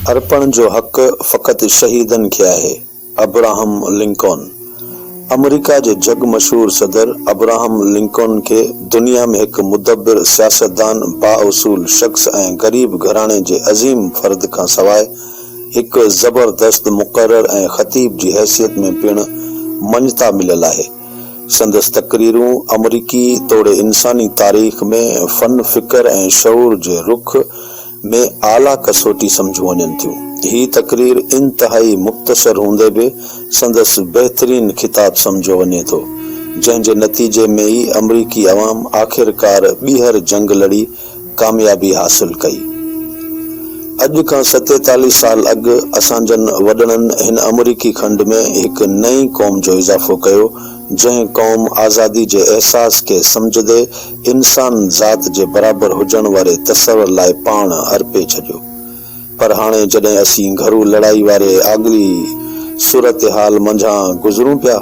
अर्पण जो हक़ फ़क़त शहीदन खे आहे। Abraham Lincoln. अमेरिका जे जग मशहूर सदर अब्राहम लिंकन के दुनिया में एक मुदब्बिर, सियासतदान, बाउसूल शख्स ऐं गरीब घराणे जे अज़ीम फर्द खां सवाइ एक जबरदस्त मुक़र्रर ऐं ख़तीब जी हैसियत में पिण मञता मिलियल आहे। संदसि तकरीरूं अमरीकी तोड़े इंसानी तारीख़ में फन, फिक्र ऐं शऊर जे रुख में आला कसोटी समझियूं वञनि थियूं। ही तकरीर इंतहाई मुख़्तसर हूंदे बि संदसि बहितरीन खिताब समझो वञे थो, जंहिंजे नतीजे में ई अमरीकी अवाम आख़िरकार ॿीहर जंग लड़ी कामयाबी हासिल कई। अॼु खां 47 साल अॻु असांजनि वॾड़नि हिन अमरीकी खंड में हिकु नई क़ौम जो इज़ाफ़ो कयो, जंहिं क़ौम आज़ादी जे एहसास खे समझदे इंसान ज़ात जे बराबर हुजण वारे तसवर लाइ पाण अर्पे छॾियो। पर हाणे जॾहिं असीं घरू लड़ाई वारे आगली सूरत हाल मंझां गुज़रूं पिया,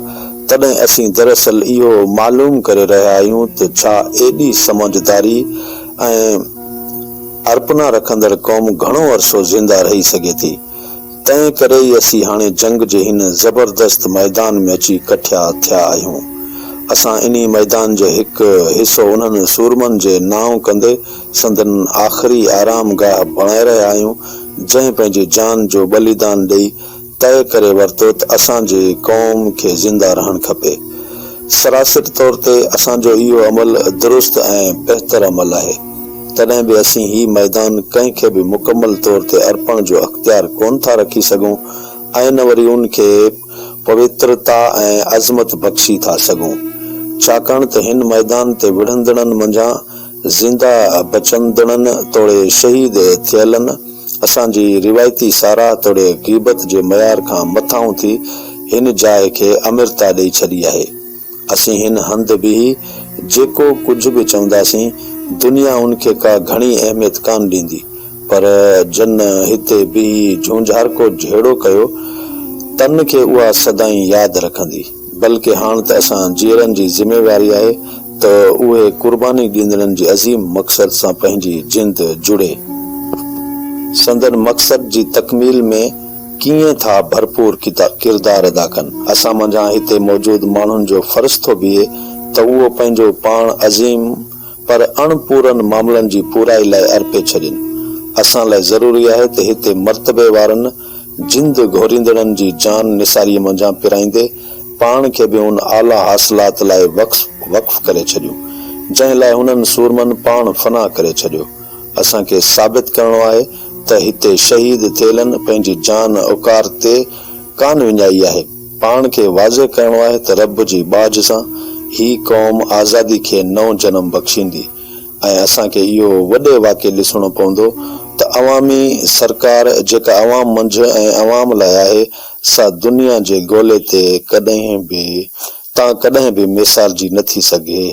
तॾहिं असीं दरअसल इहो मालूम करे रहिया आहियूं त छा एॾी समझदारी ऐं अर्पना रखंदड़ क़ौम घणो अरसो ज़िंदा रही सघे थी। तंहिं करे ई असीं हाणे जंग जे हिन ज़बरदस्त मैदान में अची कठिया थिया आहियूं। असां इन्ही मैदान जो हिकु हिसो उन्हनि सूरमनि जे नाव कंदे संदन आख़िरी आराम गाह बणाए रहिया आहियूं, जंहिं पंहिंजी जान जो बलिदान ॾेई तय करे वरितो त असांजे क़ौम खे ज़िंदा रहणु खपे। सरासर तौर ते असांजो इहो अमल दुरुस्त ऐं बहितर अमल आहे। तॾहिं बि असीं ही मैदान कंहिंखे बि मुकमल तौर ते अर्पण जो अख्तियार कोन था रखी सघूं ऐं न वरी उनखे पवित्रता ऐं अज़मत बख़्शी था सघूं, छाकाणि त हिन मैदान ते विढ़ंदड़नि मंझां ज़िंदा बचंदड़नि तोड़े शहीद थियलनि असांजी रिवायती साराह तोड़े ग़ीबत जे मयार खां मथां थी हिन जाइ खे अमिरता ॾेई छॾी आहे। असीं हिन हंध बि जेको कुझु बि चवंदासीं, दुनिया उनखे का घणी अहमियत कान ॾींदी, पर जन हिते बि झूंझारको जहिड़ो कयो तन खे उहा सदाई यादि रखंदी। बल्कि हाणे त असां जीअरनि जी ज़िम्मेवारी आहे त उहे कुर्बानी ॾींदड़नि जे अज़ीम मक़सद सां पंहिंजी जिंद जुड़े। संदन मक़सद जी तकमील में कीअं था भरपूर किरदार अदा कनि। असां मंझां हिते मौजूद माण्हुनि जो फर्ज़ थो बीहे त उहो पंहिंजो पाण अज़ीम पर अणपूरन मामलनि जी पूराई लाइ अर्पे छॾनि। असां लाइ ज़रूरी आहे त हिते मर्तबे वारनि जिंद घोरींदड़नि जी जान निसारीअ मंझां पिराईंदे पाण खे बि उन आला हासिलात लाइ वक़्फ़ करे छॾियूं, जंहिं लाइ हुननि सूरमनि पाण फना करे छॾियो। असांखे साबित करणो आहे त हिते शहीद थियलनि पंहिंजी जान औकार ते कान विञाई आहे। पाण खे वाज़े करणो आहे त रब जी बाज सां ही क़ौम आज़ादी खे नओं जनम बख़्शींदी ऐं असांखे इहो वॾे वाक़े ॾिसणो पवंदो त अवामी सरकार जेका अवाम मंझि ऐं अवाम लाइ आहे, सा दुनिया जे ॻोल्हे ते कॾहिं बि मिसाल जी नथी सघे।